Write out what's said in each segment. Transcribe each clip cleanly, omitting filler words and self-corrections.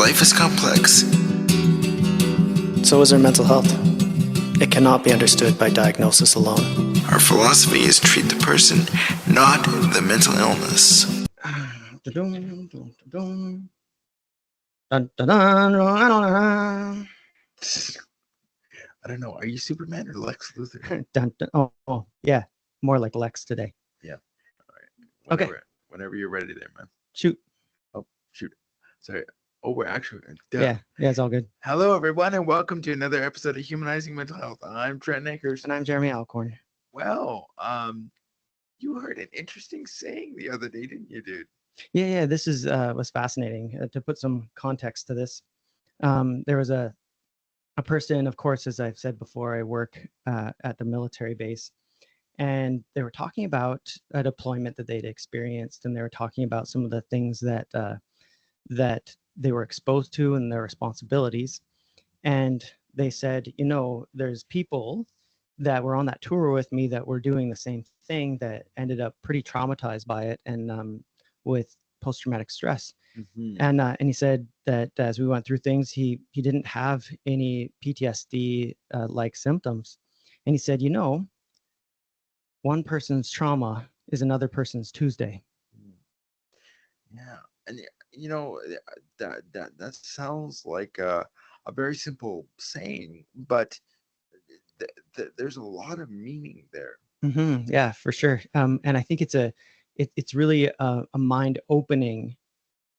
Life is complex. So is our mental health. It cannot be understood by diagnosis alone. Our philosophy is treat the person, not the mental illness. I don't know. Are you Superman or Lex Luthor? Oh, yeah. More like Lex today. Yeah. All right. Okay. Whenever you're ready there, man. Shoot. Oh, shoot. Sorry. Oh, we're actually done. Yeah, it's all good. Hello, everyone, and welcome to another episode of Humanizing Mental Health. I'm Trent Akers. And I'm Jeremy Alcorn. Well, you heard an interesting saying the other day, didn't you, dude? Yeah. This was fascinating. To put some context to this, there was a person, of course, as I've said before, I work at the military base, and they were talking about a deployment that they'd experienced, and they were talking about some of the things that that they were exposed to and their responsibilities. And they said, there's people that were on that tour with me that were doing the same thing that ended up pretty traumatized by it and with post-traumatic stress. Mm-hmm. And he said that as we went through things, he didn't have any PTSD like symptoms. And he said, one person's trauma is another person's Tuesday. Yeah, and that sounds like a very simple saying, but there's a lot of meaning there. Mm-hmm. Yeah, for sure. And I think it's really a mind-opening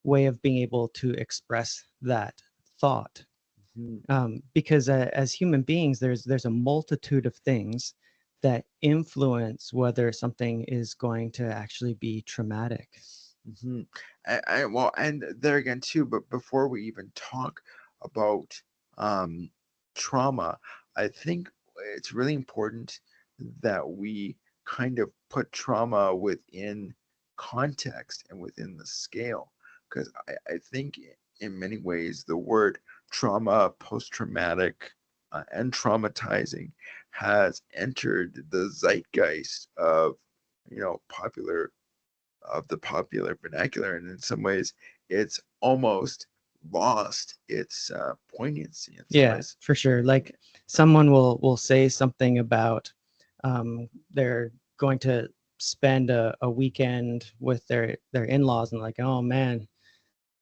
way of being able to express that thought. Because as human beings, there's a multitude of things that influence whether something is going to actually be traumatic. Mm-hmm. Well, and there again too, but before we even talk about trauma, I think it's really important that we kind of put trauma within context and within the scale, because I think in many ways the word trauma, post-traumatic, and traumatizing has entered the zeitgeist of the popular vernacular, and in some ways it's almost lost its poignancy in some ways. For sure. Like someone will say something about they're going to spend a weekend with their in-laws, and like, oh man,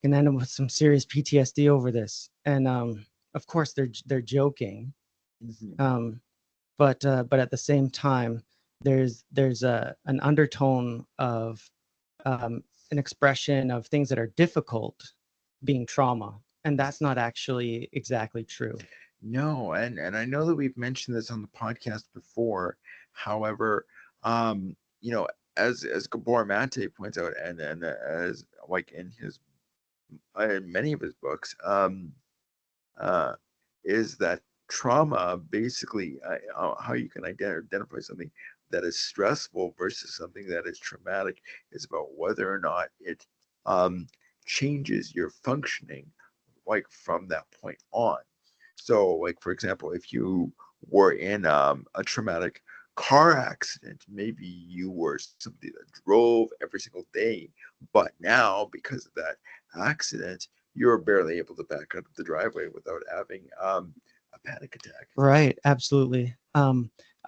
can end up with some serious PTSD over this. And of course they're joking. Mm-hmm. But at the same time, there's an undertone of an expression of things that are difficult being trauma, and that's not actually exactly true. No, and I know that we've mentioned this on the podcast before. However, um, you know, as Gabor Mate points out, and as like in many of his books, uh, is that trauma basically how you can identify something that is stressful versus something that is traumatic is about whether or not it um, changes your functioning like from that point on. So, like for example, if you were in a traumatic car accident, maybe you were somebody that drove every single day, but now because of that accident, you're barely able to back out of the driveway without having a panic attack. Right, absolutely.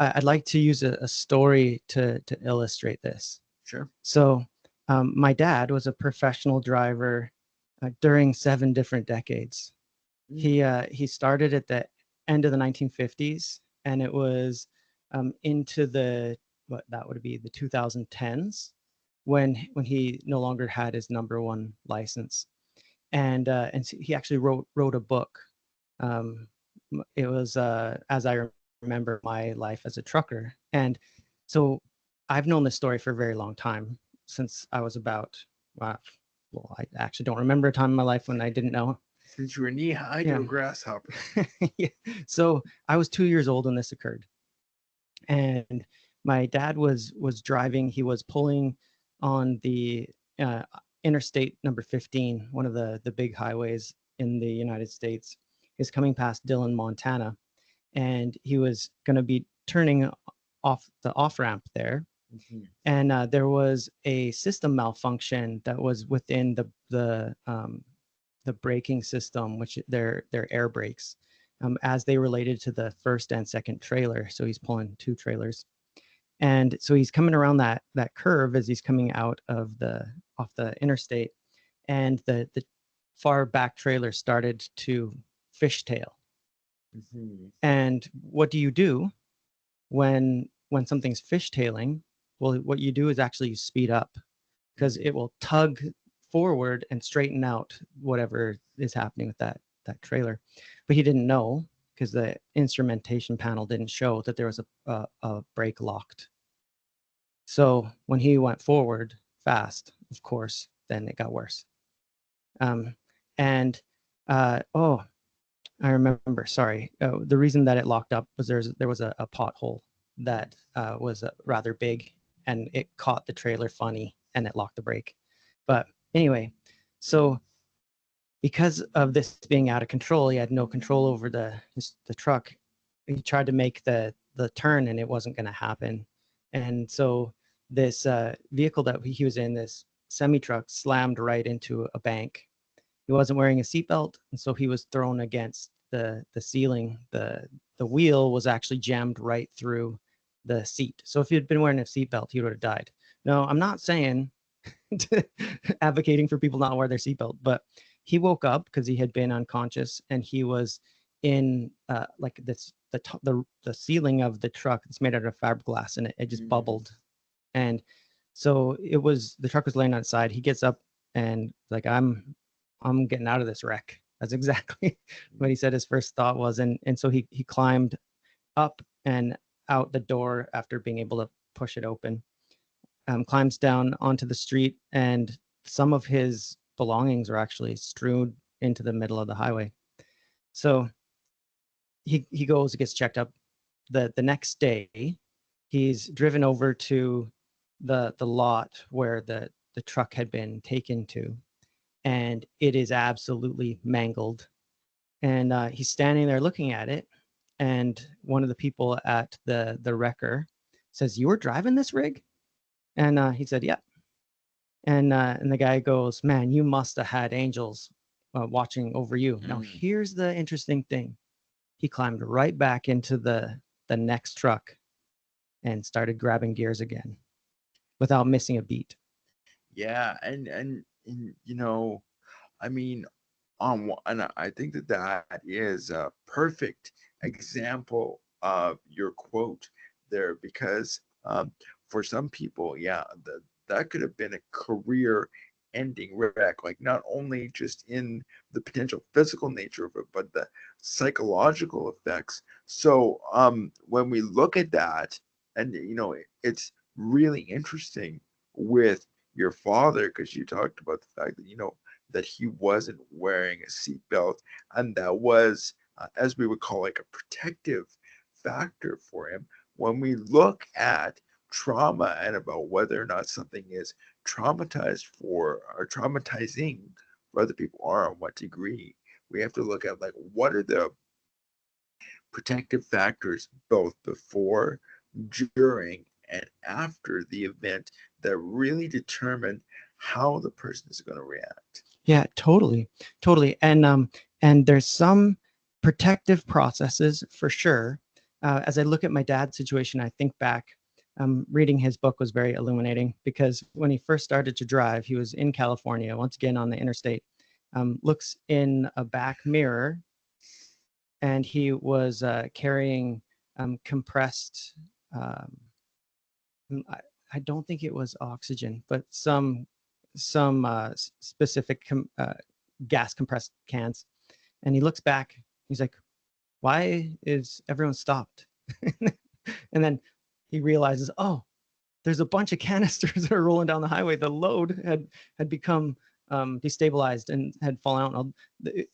I'd like to use a story to illustrate this. Sure. So, my dad was a professional driver during 7 different decades. He started at the end of the 1950s, and it was into the what that would be the 2010s when he no longer had his number one license, and so he actually wrote a book. Um, it was as I remember my life as a trucker, and so I've known this story for a very long time, since I was about uh, well, I actually don't remember a time in my life when I didn't know. Since you were knee high to Yeah. a grasshopper. Yeah. So I was 2 years old when this occurred, and my dad was driving. He was pulling on the uh, interstate number 15, one of the big highways in the United States. He's coming past Dillon, Montana, and he was going to be turning off the off ramp there. Mm-hmm. And there was a system malfunction that was within the braking system, which their air brakes, as they related to the first and second trailer. So he's pulling two trailers, and so he's coming around that curve as he's coming out of the off the interstate, and the far back trailer started to fishtail. Mhm. And what do you do when something's fishtailing? Well, what you do is actually you speed up, because it will tug forward and straighten out whatever is happening with that trailer. But he didn't know, because the instrumentation panel didn't show that there was a brake locked. So when he went forward fast, of course, then it got worse. Um, and oh, I remember. Sorry, the reason that it locked up was there was a pothole that was rather big, and it caught the trailer funny, and it locked the brake. But anyway, so because of this being out of control, he had no control over the truck. He tried to make the turn, and it wasn't going to happen. And so this vehicle that he was in, this semi truck, slammed right into a bank. He wasn't wearing a seatbelt, and so he was thrown against the ceiling. The wheel was actually jammed right through the seat. So if he had been wearing a seatbelt, he would have died. No, I'm not saying advocating for people not to wear their seatbelt, but he woke up because he had been unconscious, and he was in like this the ceiling of the truck. It's made out of fiberglass, and it just bubbled. And so it was, the truck was laying on its side. He gets up and like, I'm getting out of this wreck. That's exactly what he said his first thought was. And so he climbed up and out the door after being able to push it open. Climbs down onto the street, and some of his belongings are actually strewn into the middle of the highway. So he goes, gets checked up. The next day, he's driven over to the lot where the truck had been taken to, and it is absolutely mangled. And he's standing there looking at it, and one of the people at the wrecker says, "You were driving this rig?" And he said, "Yeah." And the guy goes, "Man, you must have had angels watching over you." Now, here's the interesting thing. He climbed right back into the next truck and started grabbing gears again without missing a beat. Yeah, and you know, I mean, and I think that that is a perfect example of your quote there, because for some people, yeah, that could have been a career ending wreck, like not only just in the potential physical nature of it, but the psychological effects. So when we look at that, and it's really interesting with your father, because you talked about the fact that that he wasn't wearing a seatbelt, and that was, as we would call, like a protective factor for him. When we look at trauma and about whether or not something is traumatized for or traumatizing for other people, or on what degree, we have to look at, like, what are the protective factors both before, during, and after the event that really determine how the person is going to react. Yeah, totally, totally. And there's some protective processes for sure. As I look at my dad's situation, I think back. Reading his book was very illuminating, because when he first started to drive, he was in California, once again on the interstate. Looks in a back mirror, and he was carrying compressed. Um, I don't think it was oxygen, but some specific gas compressed cans. And he looks back. He's like, "Why is everyone stopped?" And then he realizes, "Oh, there's a bunch of canisters that are rolling down the highway. The load had become destabilized and had fallen out.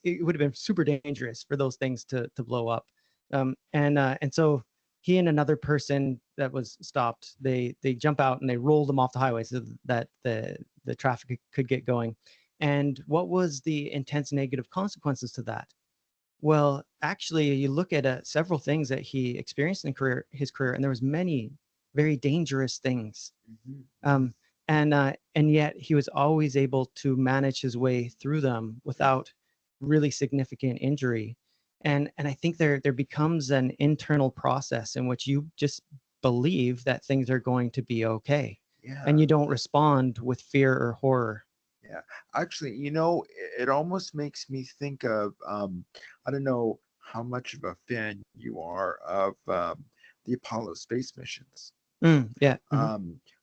It would have been super dangerous for those things to blow up." And so he and another person that was stopped, they jump out and they roll them off the highway so that the traffic could get going. And what was the intense negative consequences to that? Well, actually, you look at several things that he experienced in his career, and there was many very dangerous things. Mhm. Um, and yet he was always able to manage his way through them without really significant injury. And I think there becomes an internal process in which you just believe that things are going to be okay, Yeah. and you don't respond with fear or horror. Yeah, actually, it almost makes me think of I don't know how much of a fan you are of the Apollo space missions. Yeah.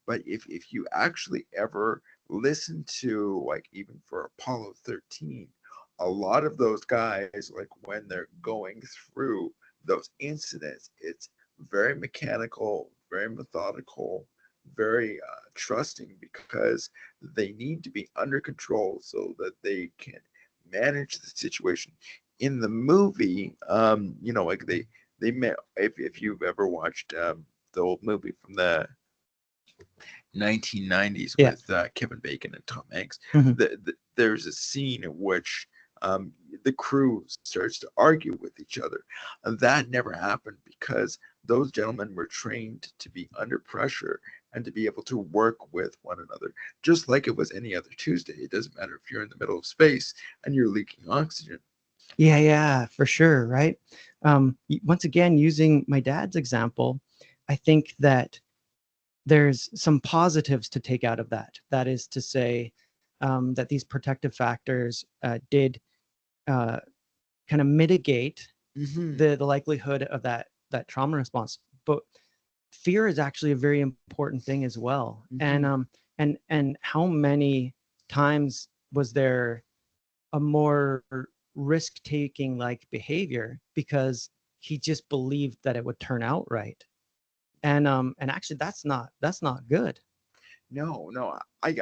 But if you actually ever listen to, like, even for Apollo 13, a lot of those guys, like when they're going through those incidents, it's very mechanical, very methodical, very trusting, because they need to be under control so that they can manage the situation. In the movie, like they met. If you've ever watched the old movie from the 1990s Yeah. with Kevin Bacon and Tom Hanks, Mhm. there's a scene in which the crew starts to argue with each other. And that never happened because those gentlemen were trained to be under pressure and to be able to work with one another, just like it was any other Tuesday. It doesn't matter if you're in the middle of space and you're leaking oxygen. Yeah, for sure, right? Once again, using my dad's example, I think that there's some positives to take out of that. That is to say, that these protective factors did uh, kind of mitigate Mm-hmm. the likelihood of that trauma response. But fear is actually a very important thing as well. Mm-hmm. And how many times was there a more risk-taking like behavior because he just believed that it would turn out right? And actually that's not good. No, no, I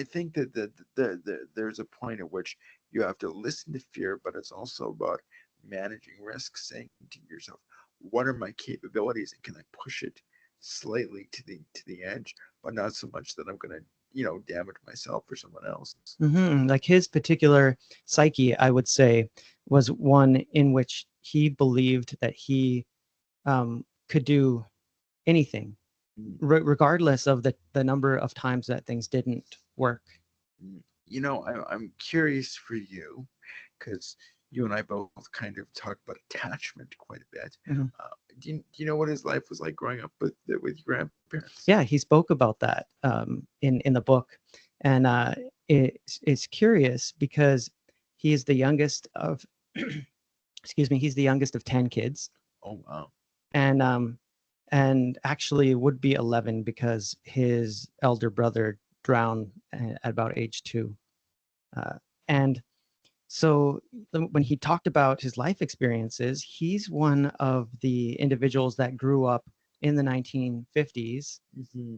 think that there's a point at which you have to listen to fear, but it's also about managing risk, saying to yourself, what are my capabilities, and can I push it slightly to the edge, but not so much that I'm gonna, damage myself or someone else. Like his particular psyche, I would say, was one in which he believed that he could do anything, Mm, regardless of the number of times that things didn't work. mm. I'm curious for you, because you and I both kind of talk about attachment quite a bit. Mhm. Do you know what his life was like growing up with your grandparents? Yeah, he spoke about that in the book, and it's curious because he is the youngest of excuse me, he's the youngest of 10 kids, Oh wow. and actually would be 11 because his elder brother drowned at about age 2. And so when he talked about his life experiences, he's one of the individuals that grew up in the 1950s, Mm-hmm.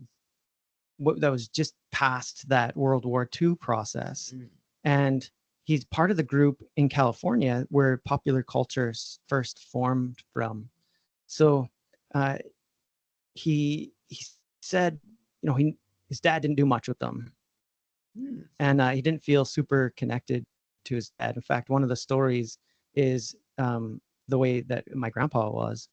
that was just past that World War II process. Mm, And he's part of the group in California where popular culture first formed from. So uh, he said, his dad didn't do much with them, mm, and he didn't feel super connected to his dad. In fact, one of the stories is the way that my grandpa was.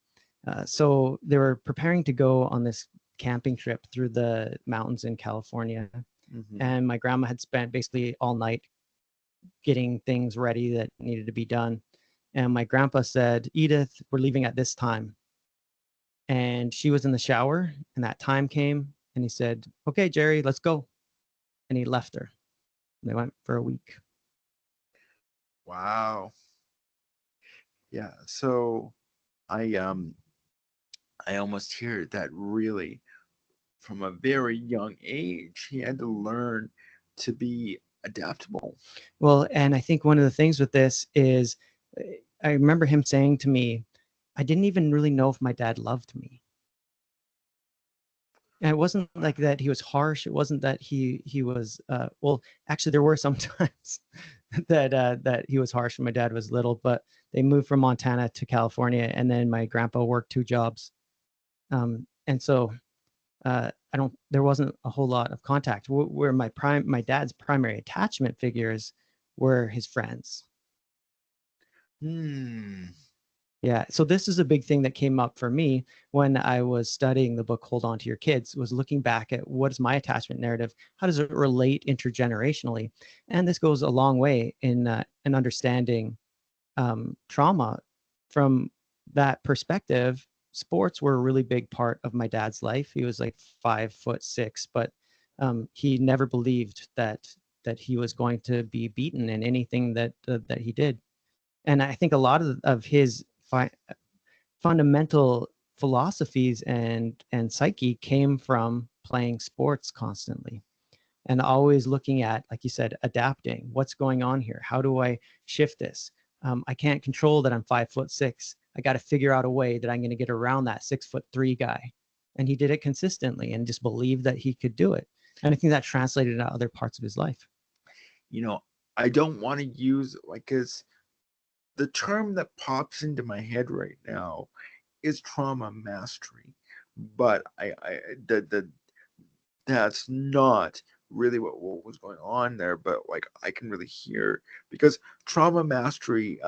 So they were preparing to go on this camping trip through the mountains in California, mm-hmm. and my grandma had spent basically all night getting things ready that needed to be done. And my grandpa said, "Edith, we're leaving at this time." And she was in the shower, and that time came, and he said, "Okay, Jerry, let's go." And he left her. They went for a week. Wow. Yeah. So I I almost hear that really from a very young age he had to learn to be adaptable. Well, and I think one of the things with this is I remember him saying to me, I didn't even really know if my dad loved me. And it wasn't Wow. like that he was harsh. It wasn't that he was well, actually there were some times that he was harsh when my dad was little, but they moved from Montana to California, and then my grandpa worked 2 jobs. And so I don't there wasn't a whole lot of contact. Where my dad's primary attachment figures were his friends. Hmm. Yeah. So this is a big thing that came up for me when I was studying the book Hold On to Your Kids, was looking back at what is my attachment narrative? How does it relate intergenerationally? And this goes a long way in understanding trauma. From that perspective, sports were a really big part of my dad's life. He was like 5'6", but he never believed that he was going to be beaten in anything that he did. And I think a lot of his fundamental philosophies and psyche came from playing sports constantly and always looking at, like you said, adapting. What's going on here? How do I shift this? I can't control that I'm 5'6". I got to figure out a way that I'm going to get around that 6'3" guy. And he did it consistently and just believed that he could do it. And I think that translated into other parts of his life. You know, I don't want to use, like, because the term that pops into my head right now is trauma mastery, but that's not really what was going on there. But like, I can really hear, because trauma mastery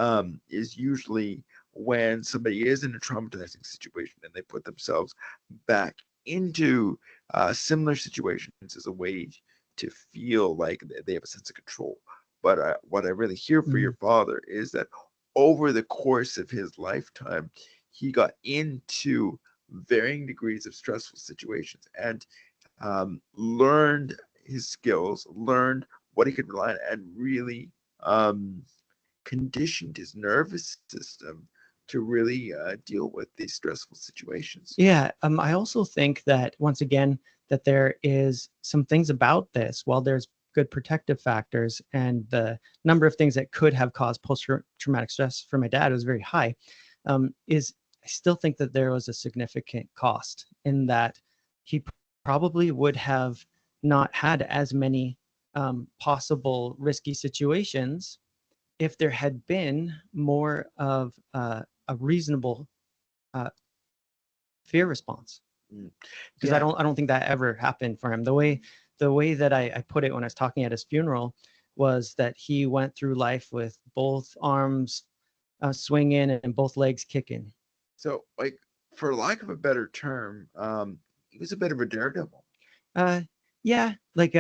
is usually when somebody is in a traumatizing situation and they put themselves back into similar situations as a way to feel like they have a sense of control. But what I really hear for your father is that over the course of his lifetime, he got into varying degrees of stressful situations and learned his skills, learned what he could rely on, and really conditioned his nervous system to really deal with these stressful situations. Yeah, I also think that, once again, that there is some things about this. While there's good protective factors and the number of things that could have caused post-traumatic stress for my dad was very high, is I still think that there was a significant cost in that he probably would have not had as many possible risky situations if there had been more of a reasonable fear response. Because Yeah. I don't think that ever happened for him. The way that I put it when I was talking at his funeral was that he went through life with both arms swinging and both legs kicking. So, like, for lack of a better term, he was a bit of a daredevil. Uh, yeah, like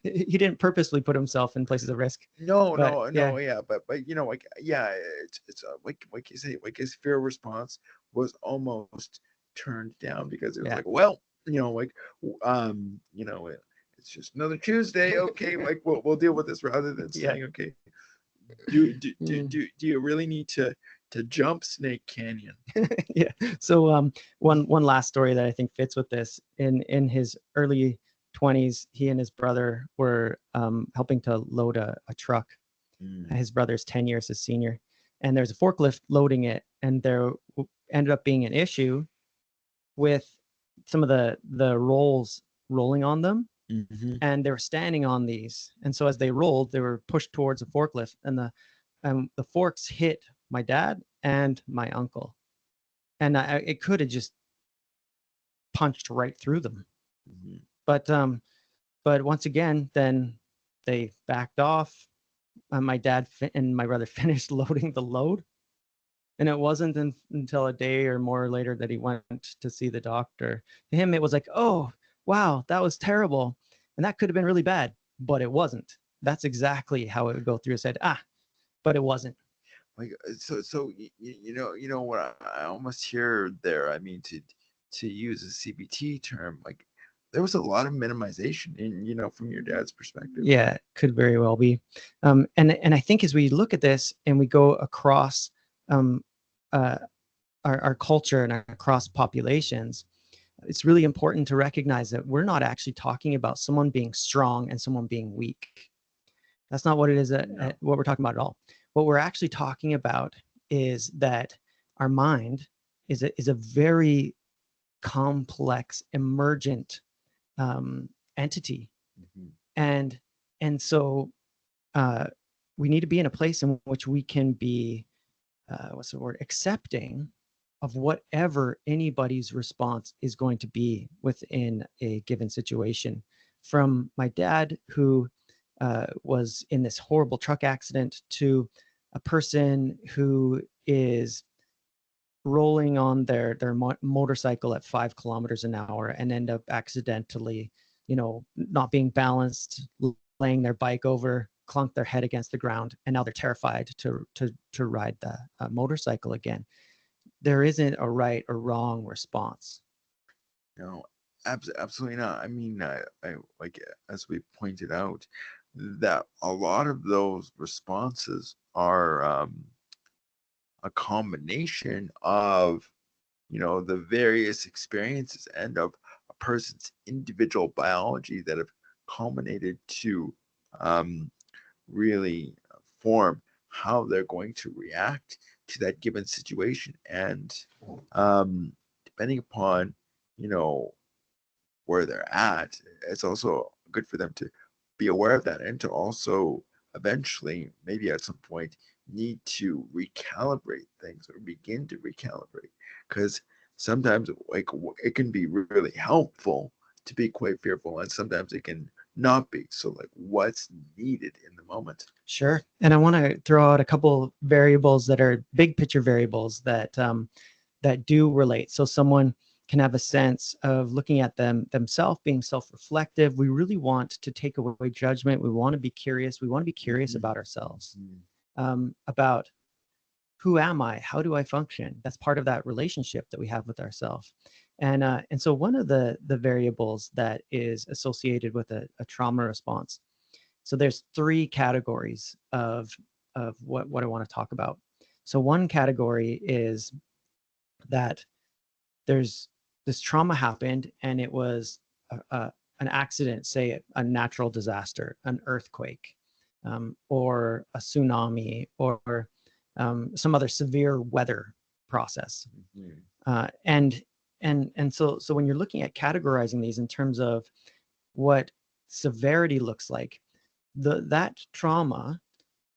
he didn't purposely put himself in places of risk, No, but no, yeah, no, yeah, but like, yeah, it's like you say, like, his fear response was almost turned down because it was yeah, like, well, like, it's just another Tuesday. Okay, like, we'll deal with this, rather than yeah. saying, okay, do do do Mm. do, do you really need to jump Snake Canyon? Yeah. So one last story that I think fits with this. In his early 20s, he and his brother were helping to load a truck. Mm. His brother's 10 years his senior, and there's a forklift loading it, and there ended up being an issue with some of the rolls rolling on them, Mm-hmm. and they were standing on these, and so as they rolled, they were pushed towards the forklift, and the forks hit my dad and my uncle, and it could have just punched right through them. Mm-hmm. But but once again, then they backed off. My dad and my brother finished loading the load, and it wasn't until a day or more later that he went to see the doctor. To him, it was like, oh wow, that was terrible, and that could have been really bad, but it wasn't. That's exactly how it would go through his head. But it wasn't. Like, so you know what I almost hear there. I mean, to use a CBT term, like, there was a lot of minimization in, from your dad's perspective. Yeah, it could very well be. And I think as we look at this and we go across um, uh, our culture and across populations, it's really important to recognize that we're not actually talking about someone being strong and someone being weak. That's not what it is, No. what we're talking about at all. What we're actually talking about is that our mind is a very complex, emergent entity, Mm-hmm. and so uh, we need to be in a place in which we can be what's the word, accepting of whatever anybody's response is going to be within a given situation. From my dad, who was in this horrible truck accident, to a person who is rolling on their motorcycle at 5 kilometers an hour and end up accidentally, not being balanced, laying their bike over, clunk their head against the ground, and now they're terrified to ride the motorcycle again. There isn't a right or wrong response. No, absolutely not. I mean, I like, as we pointed out, that a lot of those responses are a combination of, the various experiences and of a person's individual biology that have culminated to um, really form how they're going to react to that given situation. And depending upon, you know, where they're at, it's also good for them to be aware of that and to also eventually, maybe at some point, need to recalibrate things or begin to recalibrate. Because sometimes, like, it can be really helpful to be quite fearful, and sometimes it can not be. So, like, what's needed in the moment? Sure. And I want to throw out a couple variables that are big picture variables that do relate. So someone can have a sense of looking at themselves, being self-reflective. We really want to take away judgment. We want to be curious. We want to be curious about ourselves, about who am I? How do I function? That's part of that relationship that we have with ourselves. And so one of the variables that is associated with a trauma response. So there's three categories of what I want to talk about. So one category is that there's this trauma happened and it was an accident, say a natural disaster, an earthquake, or a tsunami, or some other severe weather process. Mhm. And so when you're looking at categorizing these in terms of what severity looks like, that trauma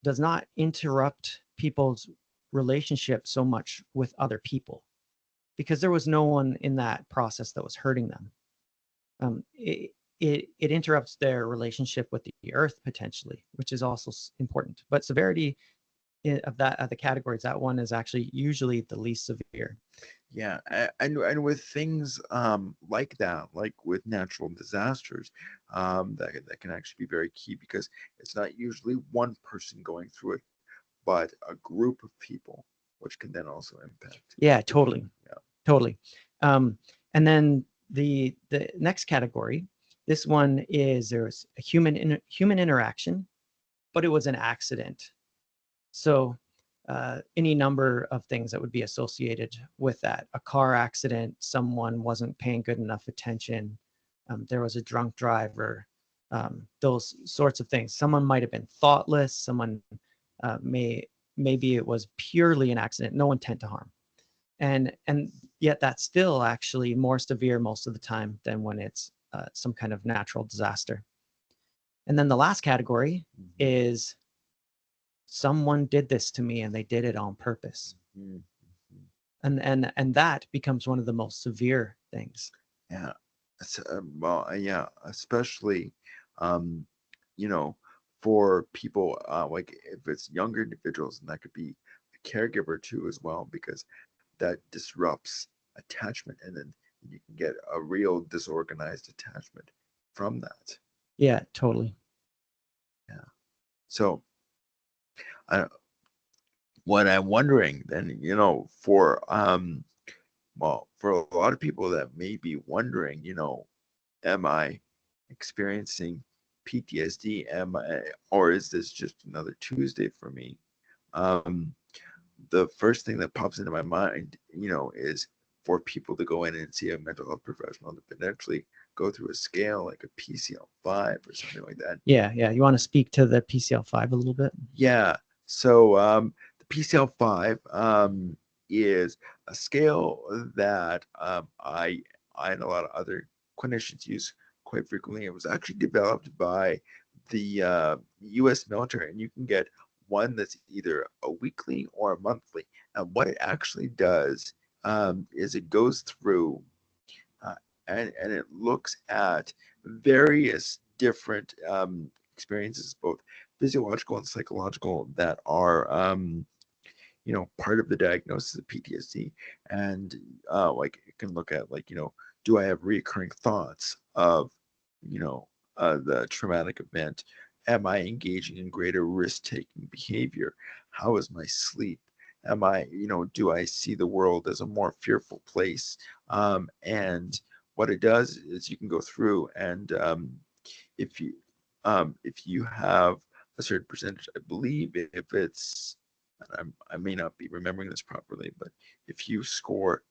does not interrupt people's relationship so much with other people, because there was no one in that process that was hurting them. It interrupts their relationship with the earth potentially, which is also important. But severity of the categories, that one is actually usually the least severe. Yeah, and with things like that, like with natural disasters, that can actually be very key, because it's not usually one person going through it, but a group of people, which can then also impact. Yeah, totally, Yeah. totally. And then the next category, this one is there's a human interaction, but it was an accident. So any number of things that would be associated with that. A car accident, someone wasn't paying good enough attention, there was a drunk driver, those sorts of things. Someone might have been thoughtless, someone maybe it was purely an accident, no intent to harm. And yet that's still actually more severe most of the time than when it's some kind of natural disaster. And then the last category is someone did this to me and they did it on purpose. Mhm. And that becomes one of the most severe things. Yeah. Well, yeah, especially, um, you know, for people, like if it's younger individuals, and that could be a caregiver too as well, because that disrupts attachment, and then you can get a real disorganized attachment from that. Yeah, totally. Yeah. So, I, what I'm wondering then, for a lot of people that may be wondering, am I experiencing PTSD? Or is this just another Tuesday for me? Um, the first thing that pops into my mind, is for people to go in and see a mental health professional to potentially go through a scale like a PCL-5 or something like that. Yeah. You want to speak to the PCL-5 a little bit? Yeah. So the PCL-5 is a scale that I and a lot of other clinicians use quite frequently. It was actually developed by the U.S. military, and you can get one that's either a weekly or a monthly. And what it actually does is it goes through uh, and it looks at various different experiences, both physiological and psychological that are part of the diagnosis of PTSD. And like it can look at, like, do I have recurring thoughts of, you know, the traumatic event? Am I engaging in greater risk-taking behavior? How is my sleep? Am I, do I see the world as a more fearful place? And what it does is you can go through and if you if you have a certain percentage, I believe if it's, and I may not be remembering this properly, but if you score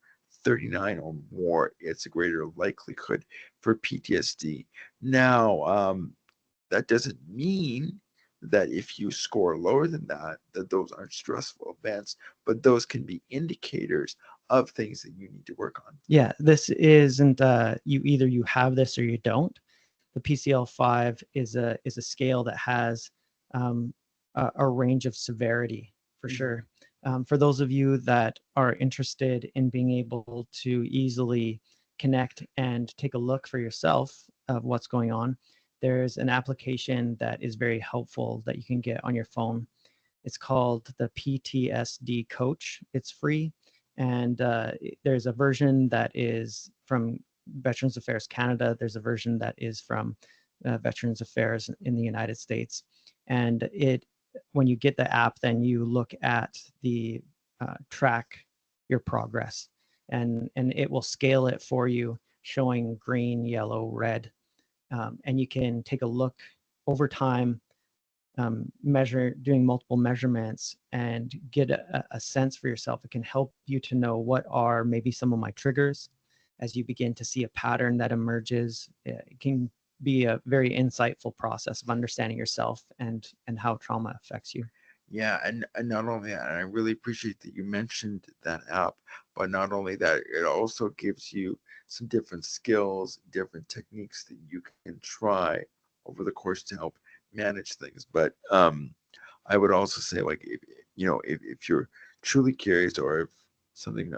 39 or more, it's a greater likelihood for PTSD. Now, that doesn't mean that if you score lower than that, that those aren't stressful events, but those can be indicators of things that you need to work on. Yeah, this isn't you have this or you don't. The PCL-5 is a scale that has a range of severity for sure. For those of you that are interested in being able to easily connect and take a look for yourself of what's going on, there's an application that is very helpful that you can get on your phone. It's called the PTSD Coach. It's free, and there's a version that is from Veterans Affairs Canada. There's a version that is from Veterans Affairs in the United States. And when you get the app, then you look at the track your progress, and it will scale it for you, showing green, yellow, red, and you can take a look over time, doing multiple measurements, and get a sense for yourself. It can help you to know what are maybe some of my triggers as you begin to see a pattern that emerges. It can be a very insightful process of understanding yourself and how trauma affects you. Yeah, and not only that, and I really appreciate that you mentioned that app, but not only that, it also gives you some different skills, different techniques that you can try over the course to help manage things. But I would also say, like, if you're truly curious, or if something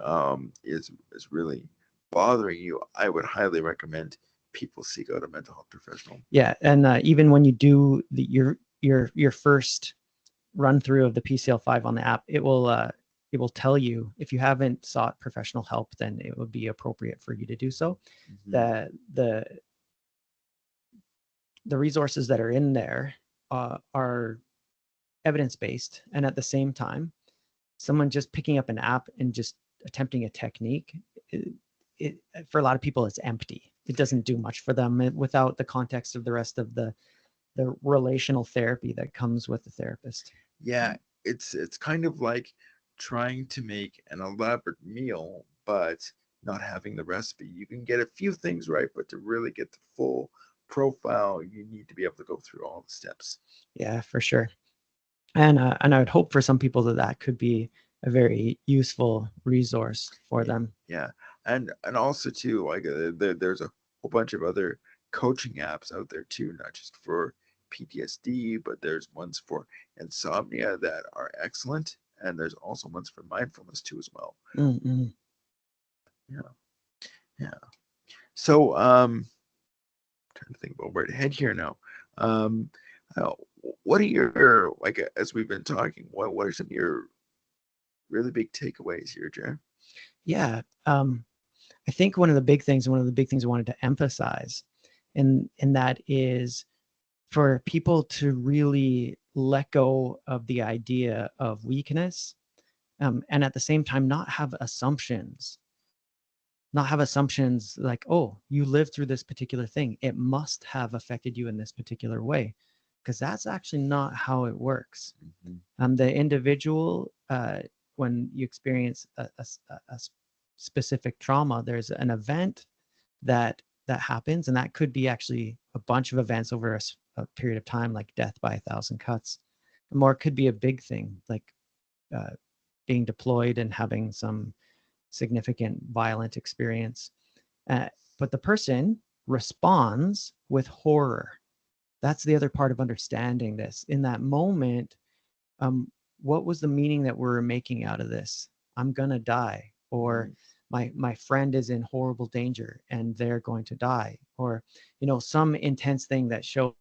is really bothering you, I would highly recommend people seek out a mental health professional. Yeah, and even when you do your first run through of the PCL-5 on the app, it will tell you if you haven't sought professional help, then it would be appropriate for you to do so. Mhm. The resources that are in there are evidence-based, and at the same time, someone just picking up an app and just attempting a technique, it for a lot of people, it's empty. It doesn't do much for them without the context of the rest of the relational therapy that comes with the therapist. Yeah, it's kind of like trying to make an elaborate meal, but not having the recipe. You can get a few things right, but to really get the full profile, you need to be able to go through all the steps. Yeah, for sure. And I would hope for some people that that could be a very useful resource for Yeah, them. yeah. And also too, like there's a whole bunch of other coaching apps out there too, not just for PTSD, but there's ones for insomnia that are excellent, and there's also ones for mindfulness too as well. Mm-hmm. Yeah, yeah. So, trying to think about where to head here now. Um, uh, what are your, like, as we've been talking, what are some of your really big takeaways here, Jer? Yeah, I think one of the big things, I wanted to emphasize, and that is for people to really let go of the idea of weakness, and at the same time not have assumptions like, oh, you lived through this particular thing, it must have affected you in this particular way, because that's actually not how it works. Mm-hmm. The individual, when you experience a specific trauma, there's an event that happens, and that could be actually a bunch of events over a period of time, like death by 1,000 cuts, or it could be a big thing like uh, being deployed and having some significant violent experience. uh, but the person responds with horror. That's the other part of understanding this. In that moment, um, what was the meaning that we're making out of this? I'm gonna die, or my friend is in horrible danger and they're going to die, or some intense thing that shows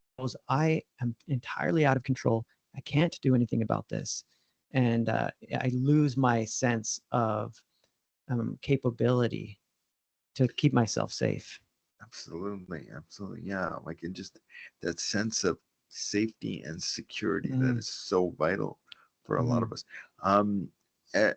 I am entirely out of control. I can't do anything about this. And I lose my sense of capability to keep myself safe. Absolutely, absolutely. Yeah, like in just that sense of safety and security that Mm, is so vital for a lot hmm of us. Um, a-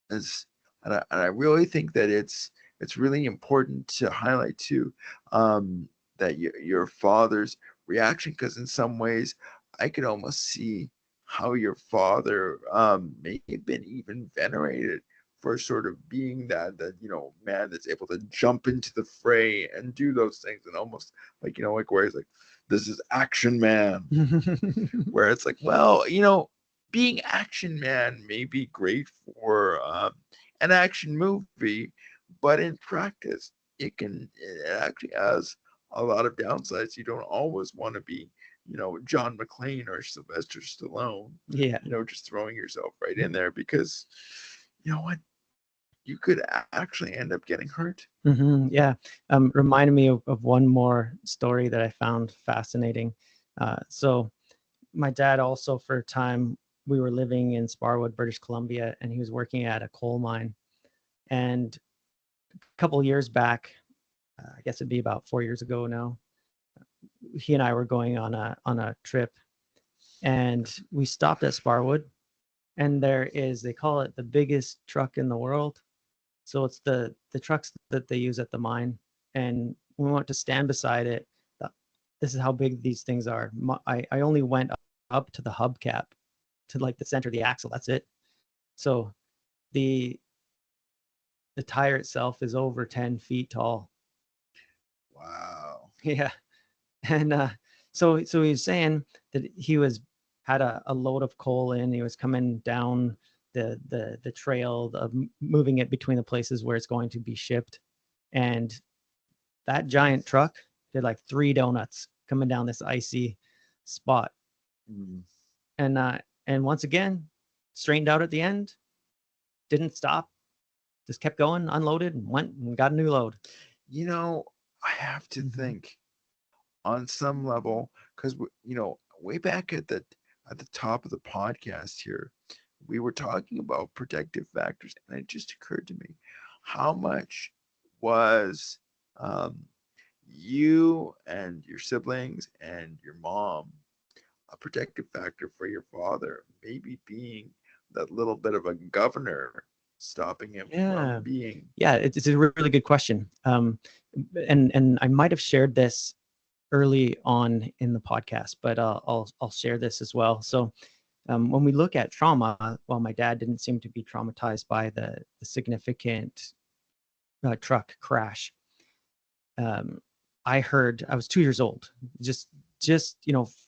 as and I really think that it's really important to highlight too, that your father's reaction, because in some ways I could almost see how your father may have been even venerated for sort of being that man that's able to jump into the fray and do those things, and almost like like where he's like, this is action man, where it's like, well, being action man may be great for an action movie, but in practice, it actually has a lot of downsides. You don't always want to be, John McClane or Sylvester Stallone, yeah. just throwing yourself right in there, because you know what, you could actually end up getting hurt. Yeah. Reminded me of one more story that I found fascinating. So my dad also, for a time, we were living in Sparwood, British Columbia, and he was working at a coal mine. And a couple years back, I guess it'd be about 4 years ago now, he and I were going on a trip, and we stopped at Sparwood, and there is, they call it the biggest truck in the world. So it's the trucks that they use at the mine, and we went to stand beside it. th- This is how big these things are. I only went up to the hubcap, to like the center of the axle. That's it. So the the tire itself is over 10 feet tall. Wow. Yeah. And so he was saying that he was had a load of coal in. He was coming down the trail of moving it between the places where it's going to be shipped, and that giant truck did like 3 donuts coming down this icy spot. Mm. And once again, straightened out at the end, didn't stop, just kept going, unloaded, and went and got a new load. I have to Hmm think on some level, because way back at the top of the podcast here, we were talking about protective factors, and it just occurred to me, how much was um, you and your siblings and your mom a protective factor for your father, maybe being that little bit of a governor, stopping him from Yeah, being. yeah, it's a really good question. And I might have shared this early on in the podcast, but I'll share this as well. So when we look at trauma, well, my dad didn't seem to be traumatized by the significant truck crash. Um, I was 2 years old, just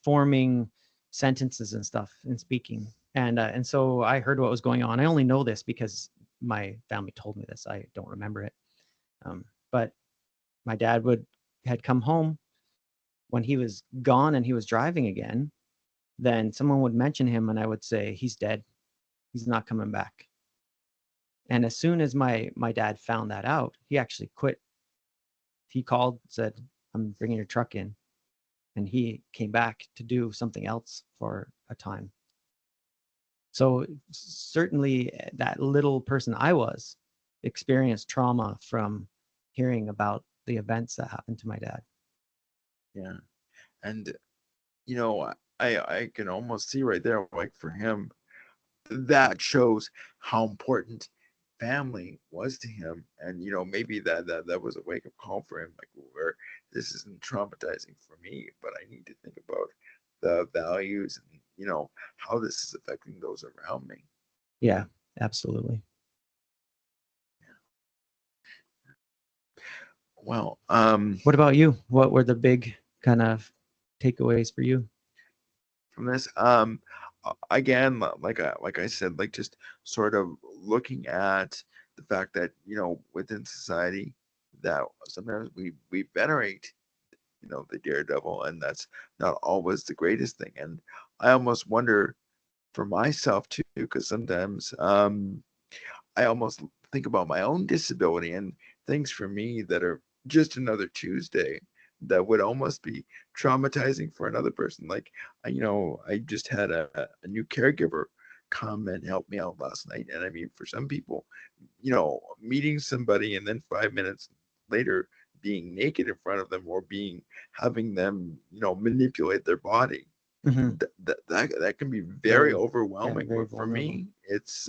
forming sentences and stuff and speaking, and so I heard what was going on. I only know this because my family told me this. I don't remember it, but my dad had come home when he was gone and he was driving again. Then someone would mention him, and I would say he's dead. He's not coming back. And as soon as my dad found that out, he actually quit. He called, said, "I'm bringing your truck in," and he came back to do something else for a time. So certainly that little person I was experienced trauma from hearing about the events that happened to my dad. Yeah. And I can almost see right there, like for him, that shows how important family was to him. And maybe that was a wake-up call for him, like, where this isn't traumatizing for me, but I need to think about the values and how this is affecting those around me. Yeah, absolutely. Well, What about you? What were the big kind of takeaways for you? from this, again, like I said, like, just sort of looking at the fact that within society, that sometimes we venerate the daredevil, and that's not always the greatest thing. And I almost wonder for myself too, because sometimes I almost think about my own disability and things for me that are just another Tuesday, that would almost be traumatizing for another person. Like, I just had a new caregiver come and help me out last night. And I mean, for some people, meeting somebody and then 5 minutes later being naked in front of them, or having them, manipulate their body, Hmm. that can be very Very, yeah, overwhelming. very But for vulnerable. me, it's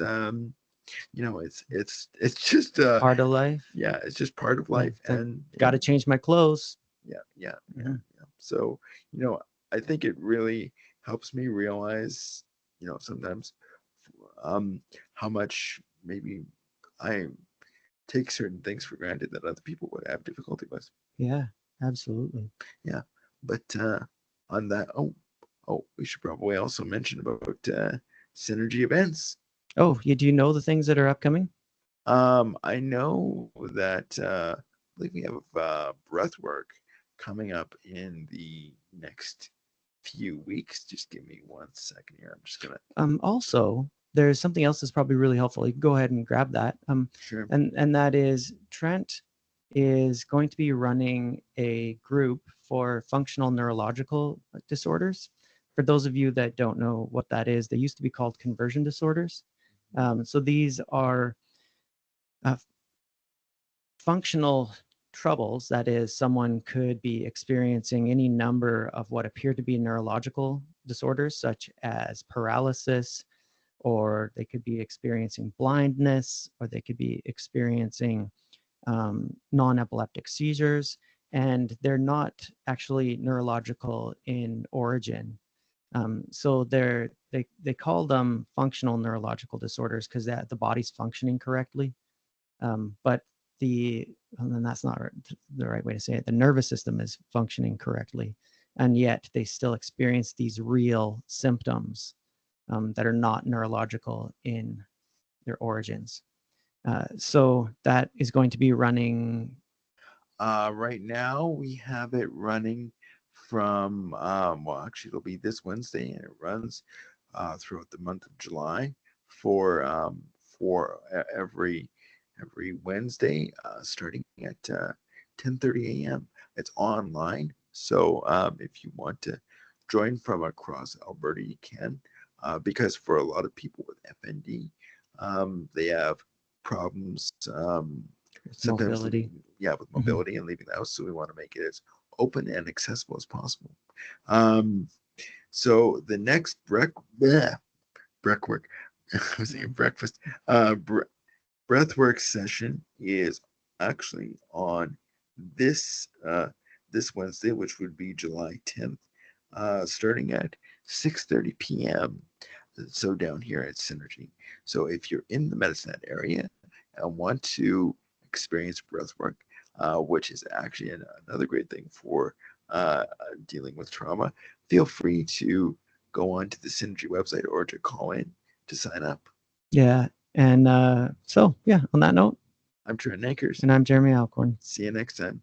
just Part of life. yeah, it's just part of Yeah, life. it's like, And got to change my clothes. yeah. Hmm. So, I think it really helps me realize, sometimes, um how much maybe I take certain things for granted that other people would have difficulty with. Yeah, absolutely. Yeah. But on that, we should probably also mention about synergy events. Oh, do you know the things that are upcoming? I know that I believe we have breath work coming up in the next few weeks. Just give me 1 second here. I'm just gonna. Also, there's something else that's probably really helpful. You can go ahead and grab that. Sure. And that is Trent is going to be running a group for functional neurological disorders. For those of you that don't know what that is, they used to be called conversion disorders. So these are uh, functional troubles. That is, someone could be experiencing any number of what appear to be neurological disorders, such as paralysis, or they could be experiencing blindness, or they could be experiencing non-epileptic seizures, and they're not actually neurological in origin. So they call them functional neurological disorders because the body's functioning correctly. But and that's not the right way to say it. The nervous system is functioning correctly, and yet they still experience these real symptoms that are not neurological in their origins. So that is going to be running. Right now we have it running from well, actually it'll be this Wednesday, and it runs throughout the month of July for every Wednesday, starting at 10:30 a.m. It's online, so if you want to join from across Alberta, you can. Because for a lot of people with FND, they have problems. With Sometimes mobility. living, yeah, with Hmm. mobility and leaving the house. So we want to make it as open and accessible as possible. Um, so the next breathwork, I was saying breakfast, breathwork session is actually on this this Wednesday, which would be July 10th, starting at 6:30 p.m. So down here at Synergy. So if you're in the Medicine Hat area and want to experience breathwork, which is actually another great thing for dealing with trauma, feel free to go onto the Synergy website or to call in to sign up. Yeah. And so, yeah, on that note, I'm Trent Akers. and I'm Jeremy Alcorn. See you next time.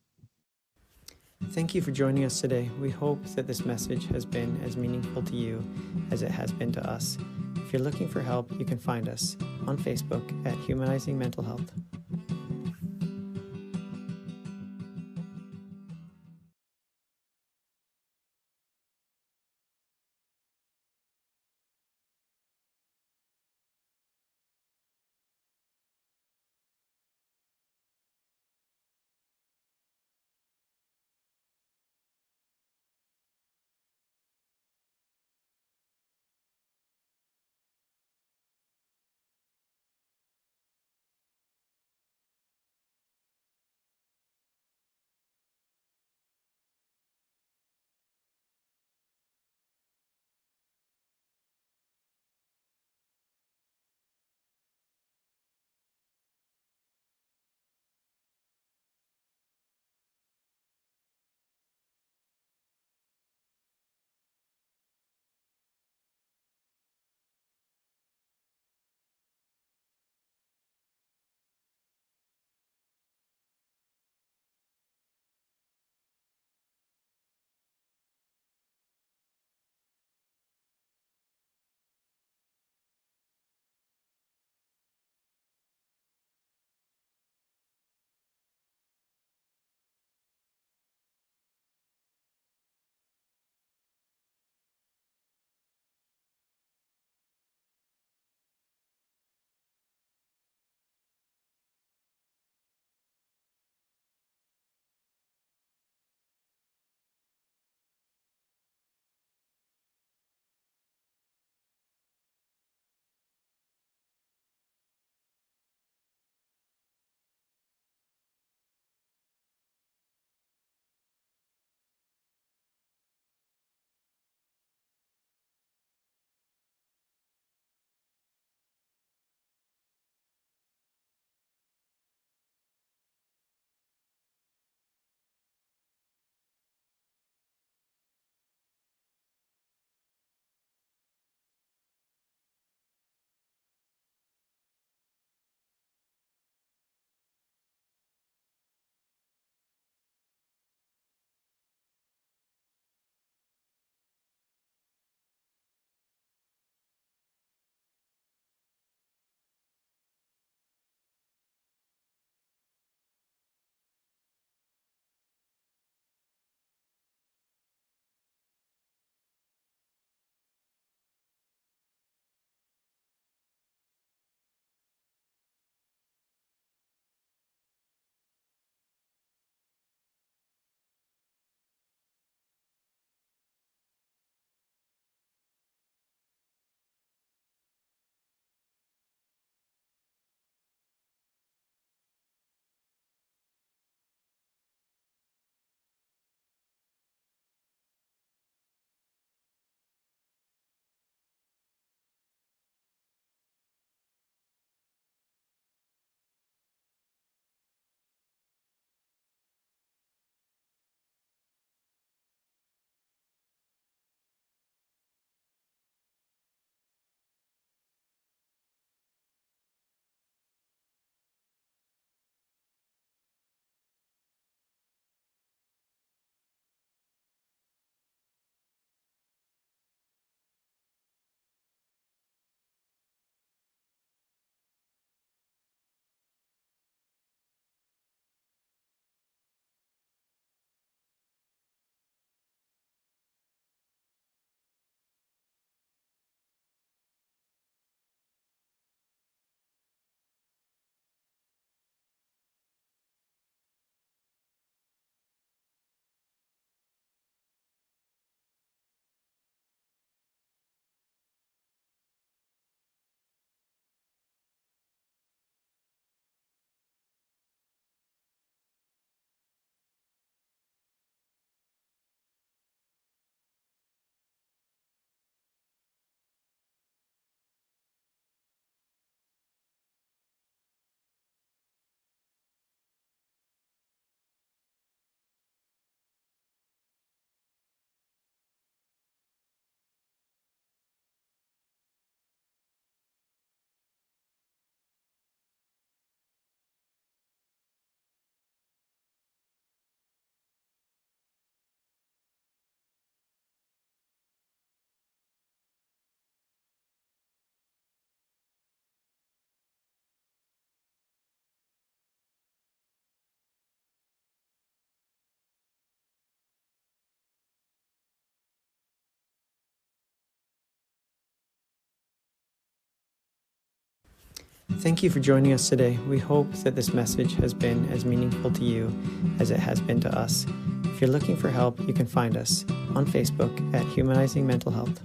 Thank you for joining us today. We hope that this message has been as meaningful to you as it has been to us. If you're looking for help, you can find us on Facebook at Humanizing Mental Health. Thank you for joining us today. We hope that this message has been as meaningful to you as it has been to us. If you're looking for help, you can find us on Facebook at Humanizing Mental Health.